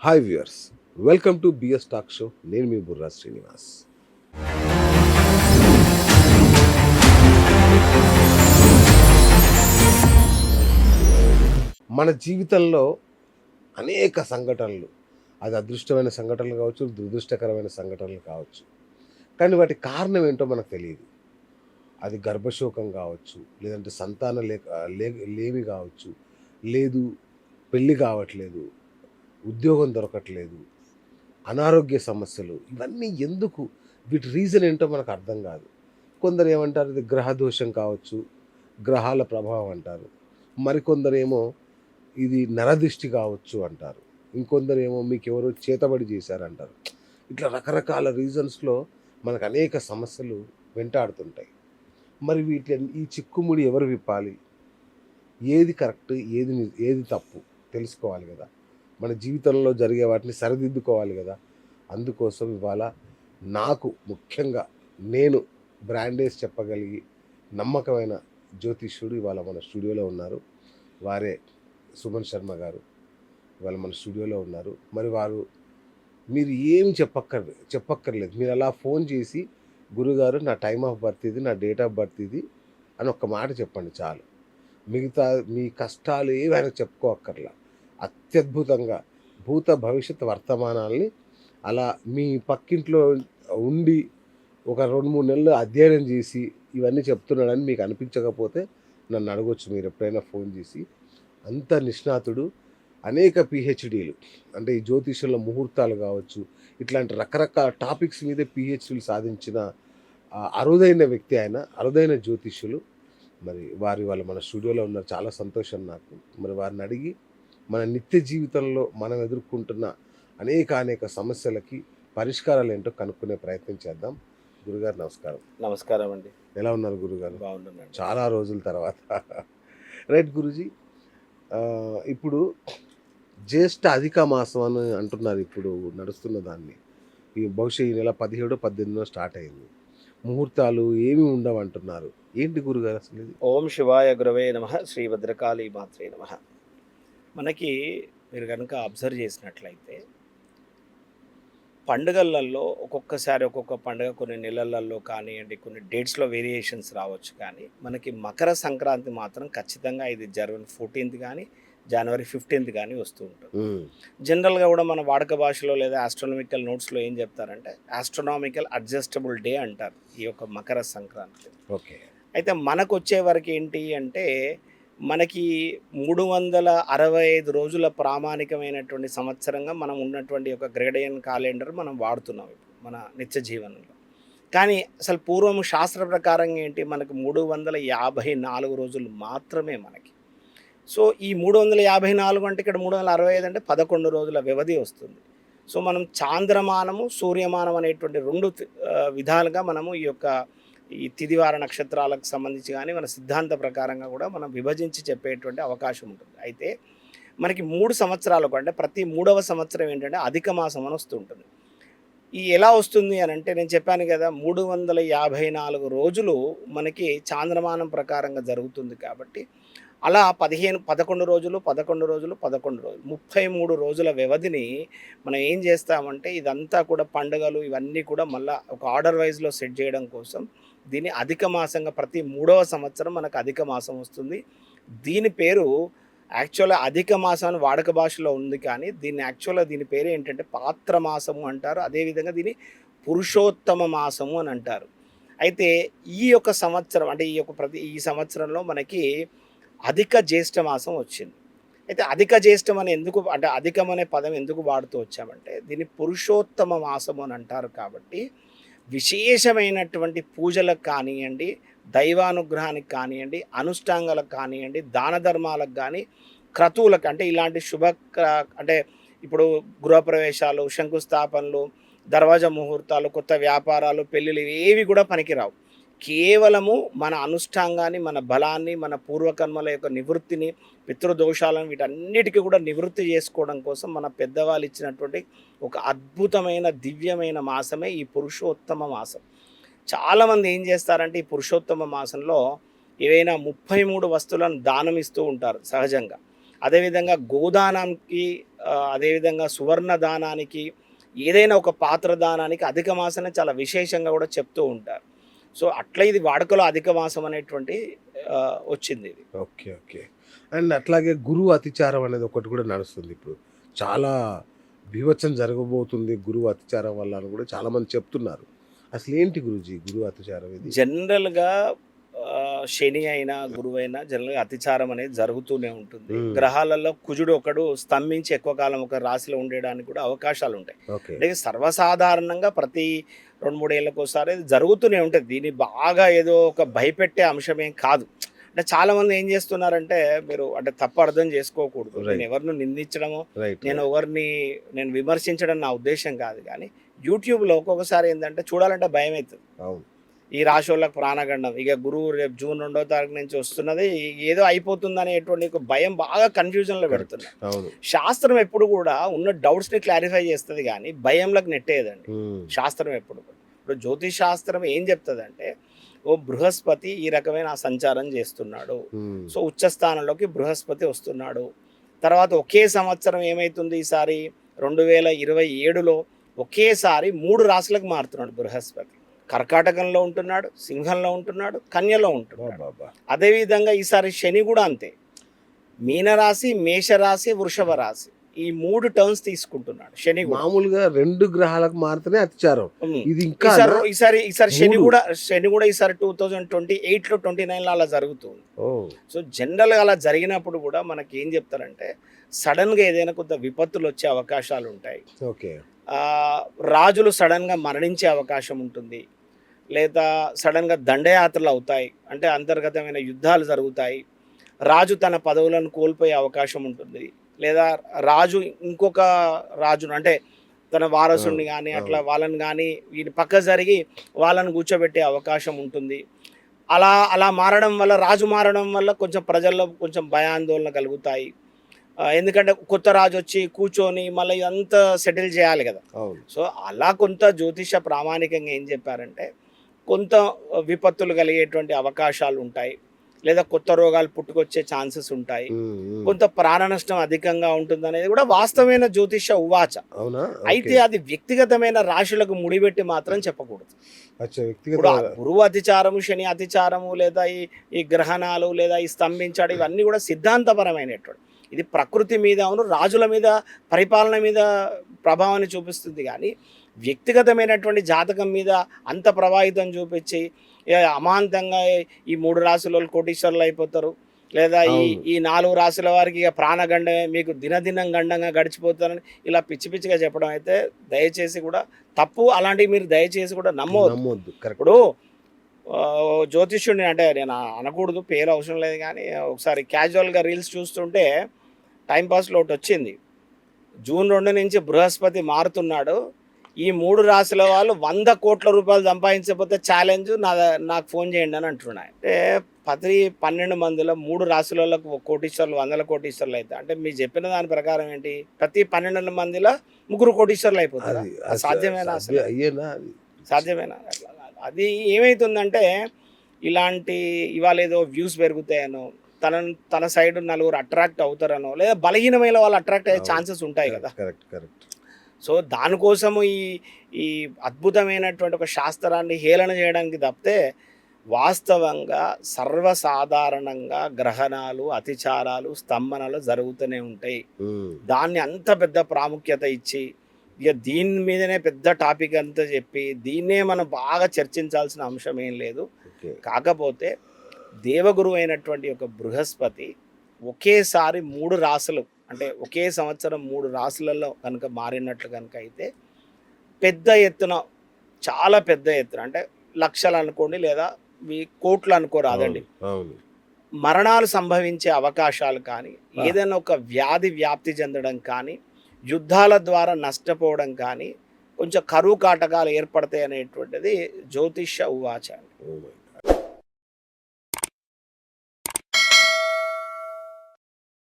Hi viewers, welcome to BS talk show. నేను మీ బుర్రా శ్రీనివాస్. మన జీవితంలో అనేక సంఘటనలు, అది అదృష్టమైన సంఘటనలు కావచ్చు, దురదృష్టకరమైన సంఘటనలు కావచ్చు, కానీ వాటి కారణం ఏంటో మనకు తెలియదు. అది గర్భశోకం కావచ్చు, లేదంటే సంతానం లేమి కావచ్చు, లేదు పెళ్ళి కావట్లేదు, ఉద్యోగం దొరకట్లేదు, అనారోగ్య సమస్యలు, ఇవన్నీ ఎందుకు? వీటి రీజన్ ఏంటో మనకు అర్థం కాదు. కొందరు ఏమంటారు, ఇది గ్రహ దోషం కావచ్చు, గ్రహాల ప్రభావం అంటారు. మరికొందరేమో ఇది నరదిష్టి కావచ్చు అంటారు. ఇంకొందరేమో మీకెవరో చేతబడి చేశారంటారు. ఇట్లా రకరకాల రీజన్స్లో మనకు అనేక సమస్యలు వెంటాడుతుంటాయి. మరి ఈ చిక్కుముడి ఎవరు విప్పాలి? ఏది కరెక్ట్, ఏది తప్పు తెలుసుకోవాలి కదా. మన జీవితంలో జరిగే వాటిని సరిదిద్దుకోవాలి కదా. అందుకోసం ఇవాళ నాకు ముఖ్యంగా నేను బ్రాండేజ్ చెప్పగలిగి నమ్మకమైన జ్యోతిష్యుడు ఇవాళ మన స్టూడియోలో ఉన్నారు. వారే సుమన్ శర్మ గారు ఇవాళ మన స్టూడియోలో ఉన్నారు. మరి వారు, మీరు ఏం చెప్పక్కర్లేదు. మీరు అలా ఫోన్ చేసి, గురుగారు నా టైమ్ ఆఫ్ బర్త్ ఇది, నా డేట్ ఆఫ్ బర్త్ ఇది అని ఒక్క మాట చెప్పండి చాలు. మిగతా మీ కష్టాలు ఏవి ఆయనకు చెప్పుకోక్కర్లా. అత్యద్భుతంగా భూత భవిష్యత్ వర్తమానాల్ని అలా మీ పక్కింట్లో ఉండి ఒక 2-3 నెలలు అధ్యయనం చేసి ఇవన్నీ చెప్తున్నాడని మీకు అనిపించకపోతే నన్ను అడగొచ్చు మీరు ఎప్పుడైనా ఫోన్ చేసి. అంత నిష్ణాతుడు. అనేక పిహెచ్డీలు, అంటే ఈ జ్యోతిషంలో ముహూర్తాలు కావచ్చు, ఇట్లాంటి రకరకాల టాపిక్స్ మీద పిహెచ్డీలు సాధించిన అరుదైన వ్యక్తి ఆయన, అరుదైన జ్యోతిష్యులు. మరి వాళ్ళ మన స్టూడియోలో ఉన్నారు. చాలా సంతోషం నాకు. మరి వారిని అడిగి మన నిత్య జీవితంలో మనం ఎదుర్కొంటున్న అనేక సమస్యలకి పరిష్కారాలు ఏంటో కనుక్కునే ప్రయత్నం చేద్దాం. గురుగారు నమస్కారం. నమస్కారం అండి. ఎలా ఉన్నారు గురుగారు? బాగుంటున్నాను. చాలా రోజుల తర్వాత. రైట్ గురుజీ, ఇప్పుడు జ్యేష్ఠ అధిక మాసం అని అంటున్నారు. ఇప్పుడు నడుస్తున్న దాన్ని బహుశా ఈ నెల 17-18 స్టార్ట్ అయింది. ముహూర్తాలు ఏమి ఉండవంటున్నారు. ఏంటి గురుగారు అసలు ఇది? ఓం శివాయ గురవే నమః, శ్రీ భద్రకాళీ మాత్రే నమః. మనకి మీరు కనుక అబ్జర్వ్ చేసినట్లయితే పండుగలలో ఒక్కొక్కసారి ఒక్కొక్క పండుగ కొన్ని నెలలలో కానివ్వండి, కొన్ని డేట్స్లో వేరియేషన్స్ రావచ్చు. కానీ మనకి మకర సంక్రాంతి మాత్రం ఖచ్చితంగా ఇది జనవరి 14th కానీ జనవరి 15th కానీ వస్తూ ఉంటుంది. జనరల్గా కూడా మన వాడక భాషలో లేదా ఆస్ట్రానమికల్ నోట్స్లో ఏం చెప్తారంటే ఆస్ట్రానామికల్ అడ్జస్టబుల్ డే అంటారు ఈ యొక్క మకర సంక్రాంతి. ఓకే. అయితే మనకు వచ్చే వరకు ఏంటి అంటే మనకి 365 రోజుల ప్రామాణికమైనటువంటి సంవత్సరంగా మనం ఉన్నటువంటి ఒక గ్రెగరియన్ క్యాలెండర్ మనం వాడుతున్నాం ఇప్పుడు మన నిత్య జీవనంలో. కానీ అసలు పూర్వం శాస్త్ర ప్రకారంగా ఏంటి, మనకు 354 రోజులు మాత్రమే మనకి. సో ఈ 354 అంటే ఇక్కడ 365 అంటే 11 రోజుల వ్యవధి వస్తుంది. సో మనం చాంద్రమానము, సూర్యమానం అనేటువంటి 2 విధాలుగా మనము ఈ తిదివార నక్షత్రాలకు సంబంధించి కానీ మన సిద్ధాంత ప్రకారంగా కూడా మనం విభజించి చెప్పేటువంటి అవకాశం ఉంటుంది. అయితే మనకి 3 సంవత్సరాలకు, అంటే ప్రతి 3వ సంవత్సరం ఏంటంటే అధిక మాసం అని వస్తుంటుంది. ఈ ఎలా వస్తుంది అని అంటే నేను చెప్పాను కదా, 354 రోజులు మనకి చాంద్రమానం ప్రకారంగా జరుగుతుంది. కాబట్టి అలా 11 రోజులు 33 రోజుల వ్యవధిని మనం ఏం చేస్తామంటే ఇదంతా కూడా పండుగలు ఇవన్నీ కూడా మళ్ళీ ఒక ఆర్డర్ వైజ్లో సెట్ చేయడం కోసం దీన్ని అధిక మాసంగా ప్రతి 3వ సంవత్సరం మనకు అధిక మాసం వస్తుంది. దీని పేరు యాక్చువల్గా అధిక మాసాన్ని వాడక భాషలో ఉంది, కానీ దీని పేరు ఏంటంటే పాత్ర మాసము అంటారు. అదేవిధంగా దీన్ని పురుషోత్తమ మాసము అని అంటారు. అయితే ఈ యొక్క సంవత్సరం అంటే ఈ సంవత్సరంలో మనకి అధిక జ్యేష్ఠ మాసం వచ్చింది. అయితే అధిక జ్యేష్ఠం అని ఎందుకు, అంటే అధికం అనే పదం ఎందుకు వాడుతూ వచ్చామంటే దీన్ని పురుషోత్తమ మాసము అని అంటారు. కాబట్టి విశేషమైనటువంటి పూజలకు కానివ్వండి, దైవానుగ్రహానికి కానివ్వండి, అనుష్ఠాంగాలకు కానివ్వండి, దాన ధర్మాలకు కానీ, క్రతువులకు, అంటే ఇలాంటి అంటే ఇప్పుడు గృహప్రవేశాలు, శంకుస్థాపనలు, దర్వాజా ముహూర్తాలు, కొత్త వ్యాపారాలు, పెళ్ళిళ్ళు ఏవి కూడా పనికిరావు. కేవలము మన అనుష్ఠాంగాన్ని, మన బలాన్ని, మన పూర్వకర్మల యొక్క నివృత్తిని, పితృదోషాలను వీటన్నిటికీ కూడా నివృత్తి చేసుకోవడం కోసం మన పెద్దవాళ్ళు ఇచ్చినటువంటి ఒక అద్భుతమైన దివ్యమైన మాసమే ఈ పురుషోత్తమ మాసం. చాలామంది ఏం చేస్తారంటే ఈ పురుషోత్తమ మాసంలో ఏవైనా 33 వస్తువులను దానం ఇస్తూ ఉంటారు సహజంగా. అదేవిధంగా గోదానానికి అదేవిధంగా సువర్ణ దానానికి ఏదైనా ఒక పాత్ర దానానికి అధిక మాసాన్ని చాలా విశేషంగా కూడా చెప్తూ ఉంటారు. సో అట్లా ఇది వాడుకలో అధిక మాసం అనేటువంటి వచ్చింది ఇది. ఓకే. ఓకే. అండ్ అట్లాగే గురువు అతిచారం అనేది ఒకటి కూడా నడుస్తుంది ఇప్పుడు. చాలా బీభత్సం జరగబోతుంది గురువు అతిచారం వల్ల అని కూడా చాలామంది చెప్తున్నారు. అసలేంటి గురూజీ గురువు అతిచారం ఇది? జనరల్‌గా శని అయినా, గురువైనా జనరల్‌గా అతిచారం అనేది జరుగుతూనే ఉంటుంది. గ్రహాలలో కుజుడు ఒకడు స్తంభించి ఎక్కువ కాలం ఒక రాశిలో ఉండడానికి కూడా అవకాశాలుంటాయి. ఓకే. అంటే సర్వసాధారణంగా ప్రతి 2, 3 ఏళ్లకోసారి ఇది జరుగుతూనే ఉంటది. దీన్ని బాగా ఏదో ఒక భయపెట్టే అంశమేం కాదు. అంటే చాలామంది ఏం చేస్తున్నారంటే మీరు అంటే తప్పు అర్థం చేసుకోకూడదు. నేను ఎవరిని నిందించడమో, నేను విమర్శించడం నా ఉద్దేశ్యం కాదు. కానీ యూట్యూబ్‌లో ఒక్కొక్కసారి ఏందంటే చూడాలంటే భయమైతది. అవును. ఈ రాశోళ్ళకి ప్రాణగండం. ఇక గురువు రేపు జూన్ 2వ తారీఖు నుంచి వస్తున్నది. ఏదో అయిపోతుందనేటువంటి ఒక భయం బాగా కన్‌ఫ్యూజన్‌లో పెడుతున్నారు. అవును. శాస్త్రం ఎప్పుడు కూడా ఉన్న డౌట్స్‌ని క్లారిఫై చేస్తది గానీ భయంలోకి నెట్టేయదండి శాస్త్రం ఎప్పుడు కూడా. ఇప్పుడు జ్యోతిష్ శాస్త్రం ఏం చెప్తదంటే ఓ బృహస్పతి ఈ రకమైన సంచారం చేస్తున్నాడు. సో ఉచ్చ స్థానంలోకి బృహస్పతి వస్తున్నాడు. తర్వాత ఒకే సంవత్సరం ఏమైతుంది ఈసారి 2027లో ఒకేసారి 3 రాశులకు మారుతున్నాడు బృహస్పతి. కర్కాటకంలో ఉంటున్నాడు, సింహంలో ఉంటున్నాడు, కన్యలో ఉంటున్నాడు. అదేవిధంగా ఈసారి శని కూడా అంతే. మీనరాశి, మేషరాశి, వృషభ రాశి ఈ 3 టర్న్స్ తీసుకుంటున్నాడు శని కూడా. మామూలుగా 2 గ్రహాలకు మారితేనే అతిచారం. ఇది ఇంకా ఈసారి శని కూడా ఈసారి 2028లో 29లో అలా జరుగుతుంది. సో జనరల్ గా అలా జరిగినప్పుడు కూడా మనకి ఏం చెప్తారంటే సడన్ గా ఏదైనా కొంత విపత్తులు వచ్చే అవకాశాలు ఉంటాయి. ఓకే. రాజులు సడన్ గా మరణించే అవకాశం ఉంటుంది. లేదా సడన్ గా దండయాత్రలు అవుతాయి. అంటే అంతర్గతమైన యుద్ధాలు జరుగుతాయి. రాజు తన పదవులను కోల్పోయే అవకాశం ఉంటుంది. లేదా రాజు ఇంకొక రాజును అంటే తన వారసుని కానీ అట్లా వాళ్ళని కానీ వీటి పక్క జరిగి వాళ్ళని కూర్చోబెట్టే అవకాశం ఉంటుంది. అలా మారడం వల్ల రాజు మారడం వల్ల కొంచెం ప్రజల్లో కొంచెం భయాందోళన కలుగుతాయి. ఎందుకంటే కొత్త రాజు వచ్చి కూర్చొని మళ్ళీ ఇదంతా సెటిల్ చేయాలి కదా. సో అలా కొంత జ్యోతిష ప్రామాణికంగా ఏం చెప్పారంటే కొంత విపత్తులు కలిగేటువంటి అవకాశాలు ఉంటాయి. లేదా కొత్త రోగాలు పుట్టుకొచ్చే ఛాన్సెస్ ఉంటాయి. కొంత ప్రాణ నష్టం అధికంగా ఉంటుంది అనేది కూడా వాస్తవమైన జ్యోతిష ఉవాచ. అయితే అది వ్యక్తిగతమైన రాశులకు ముడిపెట్టి మాత్రం చెప్పకూడదు. గురువు అతిచారము, శని అతిచారము, లేదా ఈ గ్రహణాలు, లేదా ఈ స్తంభించడం ఇవన్నీ కూడా సిద్ధాంతపరమైనటువంటి. ఇది ప్రకృతి మీద రాజుల మీద పరిపాలన మీద ప్రభావాన్ని చూపిస్తుంది. కానీ వ్యక్తిగతమైనటువంటి జాతకం మీద అంత ప్రభావితం చూపించి అమాంతంగా ఈ 3 రాశుల వాళ్ళు కోటీశ్వరులు అయిపోతారు. లేదా ఈ 4 రాశుల వారికి ఇక ప్రాణగండమే మీకు దినదినం గండంగా గడిచిపోతారని ఇలా పిచ్చి పిచ్చిగా చెప్పడం అయితే దయచేసి కూడా తప్పు. అలాంటివి మీరు దయచేసి కూడా నమ్మవద్దు. ఇప్పుడు జ్యోతిష్యుడిని అంటే నేను అనకూడదు, పేరు అవసరం లేదు. కానీ ఒకసారి క్యాజువల్గా రీల్స్ చూస్తుంటే టైంపాస్లో ఒకటి వచ్చింది. జూన్ 2 నుంచి బృహస్పతి మారుతున్నాడు. ఈ 3 రాశుల వాళ్ళు 100 కోట్ల రూపాయలు సంపాదించకపోతే ఛాలెంజ్ నాకు ఫోన్ చేయండి అని అంటున్నాయి. అంటే 12 మందిలో 3 రాశులకు కోటీశ్వర్లు 100 కోటీశ్వర్లు అయితే అంటే మీరు చెప్పిన దాని ప్రకారం ఏంటి ప్రతి 12 మందిలో 3 కోటీశ్వరులు అయిపోతారు. సాధ్యమేనా? సాధ్యమేనా? అది ఏమవుతుందంటే ఇలాంటి ఇవాళ ఏదో వ్యూస్ పెరుగుతాయనో తన సైడ్ నలుగురు అట్రాక్ట్ అవుతారనో లేదా బలహీనమైన వాళ్ళు అట్రాక్ట్ అయ్యే ఛాన్సెస్ ఉంటాయి కదా. సో దానికోసము ఈ అద్భుతమైనటువంటి ఒక శాస్త్రాన్ని హేళన చేయడానికి తప్పితే వాస్తవంగా సర్వసాధారణంగా గ్రహణాలు, అతిచారాలు, స్తంభనలు జరుగుతూనే ఉంటాయి. దాన్ని అంత పెద్ద ప్రాముఖ్యత ఇచ్చి ఇక దీని మీదనే పెద్ద టాపిక్ అంతా చెప్పి దీన్నే మనం బాగా చర్చించాల్సిన అంశం ఏం లేదు. కాకపోతే దేవగురు అయినటువంటి ఒక బృహస్పతి ఒకేసారి 3 రాశులు అంటే ఒకే సంవత్సరం 3 రాశులలో కనుక మారినట్లు కనుక అయితే పెద్ద ఎత్తున చాలా పెద్ద ఎత్తున అంటే లక్షలు అనుకోండి లేదా కోట్లు అనుకోరాదండి మరణాలు సంభవించే అవకాశాలు కానీ ఏదైనా ఒక వ్యాధి వ్యాప్తి చెందడం కానీ యుద్ధాల ద్వారా నష్టపోవడం కానీ కొంచెం కరువు కాటకాలు ఏర్పడతాయి అనేటువంటిది జ్యోతిష ఉవాచ.